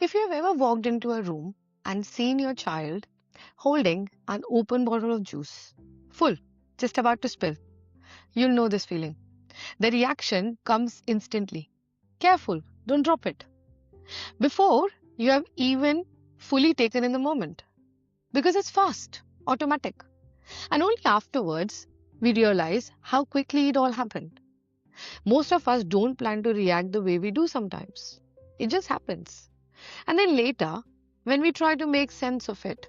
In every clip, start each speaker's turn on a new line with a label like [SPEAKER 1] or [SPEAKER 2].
[SPEAKER 1] If you have ever walked into a room and seen your child holding an open bottle of juice, full, just about to spill, you'll know this feeling. The reaction comes instantly. Careful, don't drop it. Before you have even fully taken in the moment. Because it's fast, automatic. And only afterwards we realize how quickly it all happened. Most of us don't plan to react the way we do sometimes. It just happens. And then later, when we try to make sense of it,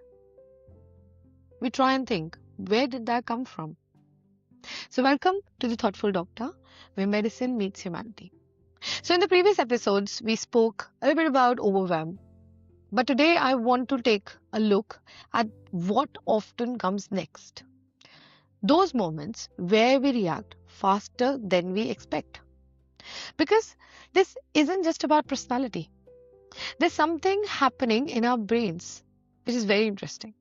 [SPEAKER 1] we try and think, where did that come from? So, welcome to the Thoughtful Doctor, where medicine meets humanity. So, in the previous episodes, we spoke a little bit about overwhelm. But today, I want to take a look at what often comes next. Those moments where we react faster than we expect. Because this isn't just about personality. There's something happening in our brains, which is very interesting.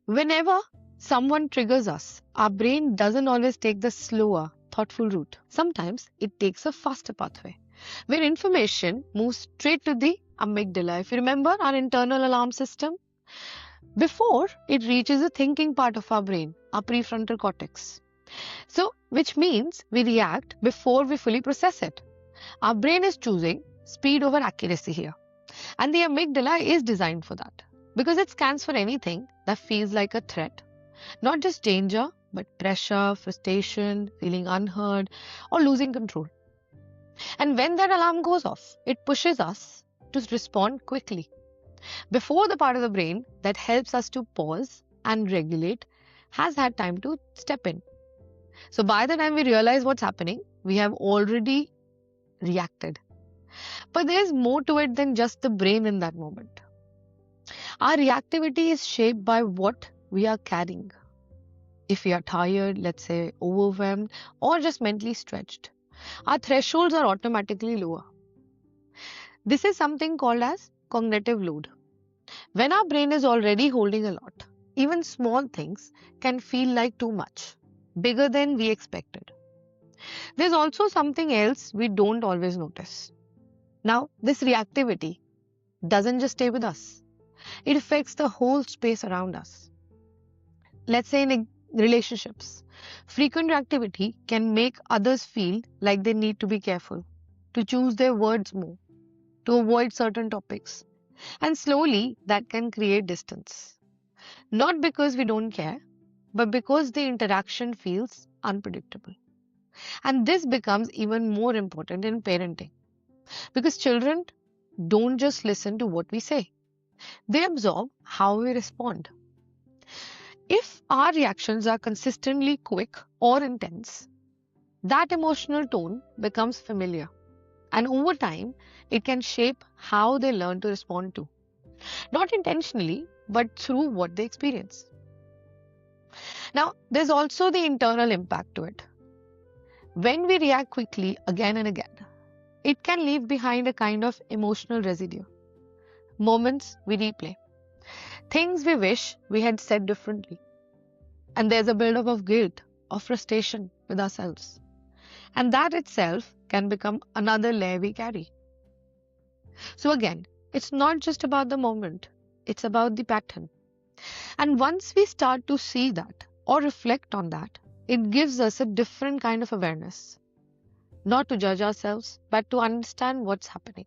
[SPEAKER 1] Whenever someone triggers us, our brain doesn't always take the slower, thoughtful route. Sometimes it takes a faster pathway, where information moves straight to the amygdala. If you remember our internal alarm system, before it reaches the thinking part of our brain, our prefrontal cortex. So, which means we react before we fully process it. Our brain is choosing speed over accuracy here. And the amygdala is designed for that because it scans for anything that feels like a threat. Not just danger, but pressure, frustration, feeling unheard, or losing control. And when that alarm goes off, it pushes us to respond quickly before the part of the brain that helps us to pause and regulate has had time to step in. So by the time we realize what's happening, we have already reacted. But there's more to it than just the brain in that moment. Our reactivity is shaped by what we are carrying. If we are tired, let's say overwhelmed, or just mentally stretched, our thresholds are automatically lower. This is something called as cognitive load. When our brain is already holding a lot, even small things can feel like too much, bigger than we expected. There's also something else we don't always notice. Now, this reactivity doesn't just stay with us. It affects the whole space around us. Let's say in relationships, frequent reactivity can make others feel like they need to be careful, to choose their words more, to avoid certain topics. And slowly that can create distance. Not because we don't care, but because the interaction feels unpredictable. And this becomes even more important in parenting because children don't just listen to what we say, they absorb how we respond. If our reactions are consistently quick or intense, that emotional tone becomes familiar. And over time, it can shape how they learn to respond to. Not intentionally, but through what they experience. Now, there's also the internal impact to it. When we react quickly again and again, it can leave behind a kind of emotional residue. Moments we replay, things we wish we had said differently. And there's a buildup of guilt, of frustration with ourselves. And that itself can become another layer we carry. So again, it's not just about the moment, it's about the pattern. And once we start to see that or reflect on that, it gives us a different kind of awareness. Not to judge ourselves, but to understand what's happening.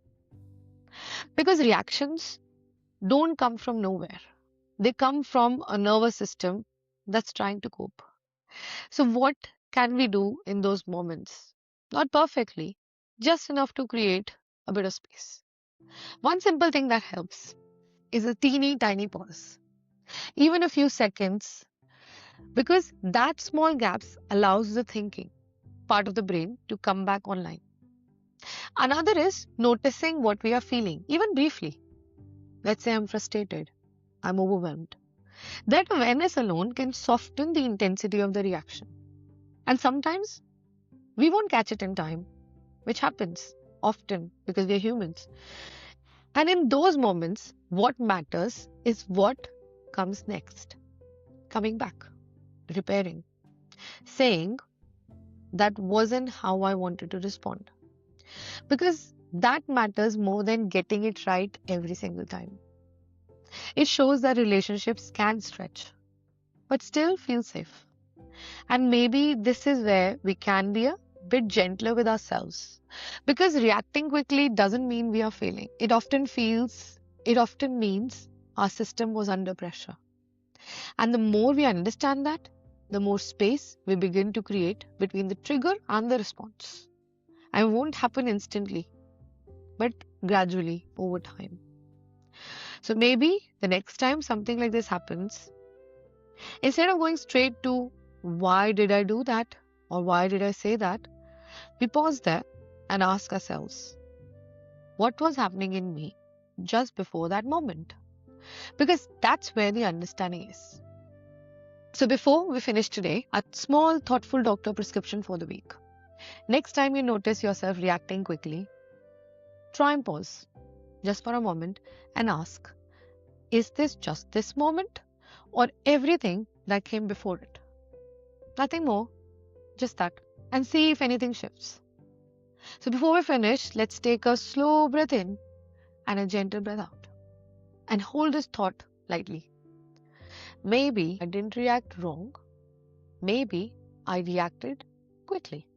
[SPEAKER 1] Because reactions don't come from nowhere. They come from a nervous system that's trying to cope. So what can we do in those moments? Not perfectly, just enough to create a bit of space. One simple thing that helps is a teeny tiny pause, even a few seconds, because that small gaps allows the thinking part of the brain to come back online. Another is noticing what we are feeling, even briefly. Let's say I'm frustrated, I'm overwhelmed. That awareness alone can soften the intensity of the reaction. And sometimes we won't catch it in time, which happens often because we're humans. And in those moments, what matters is what comes next. Coming back, repairing, saying, that wasn't how I wanted to respond. Because That matters more than getting it right every single time. It shows that relationships can stretch, but still feel safe. And maybe this is where we can be a bit gentler with ourselves. Because reacting quickly doesn't mean we are failing. It often means our system was under pressure. And the more we understand that, the more space we begin to create between the trigger and the response. And it won't happen instantly, but gradually over time. So maybe the next time something like this happens, instead of going straight to why did I do that or why did I say that, we pause there and ask ourselves, what was happening in me just before that moment? Because that's where the understanding is. So before we finish today, a small thoughtful doctor prescription for the week. Next time you notice yourself reacting quickly, try and pause just for a moment and ask, is this just this moment or everything that came before it? Nothing more, just that. And see if anything shifts. So before we finish, let's take a slow breath in and a gentle breath out. And hold this thought lightly. Maybe I didn't react wrong. Maybe I reacted quickly.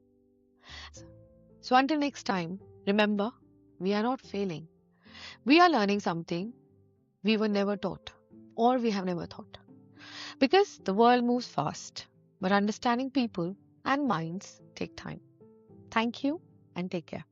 [SPEAKER 1] So until next time, remember, we are not failing. We are learning something we were never taught or we have never thought. Because the world moves fast, but understanding people and minds take time. Thank you and take care.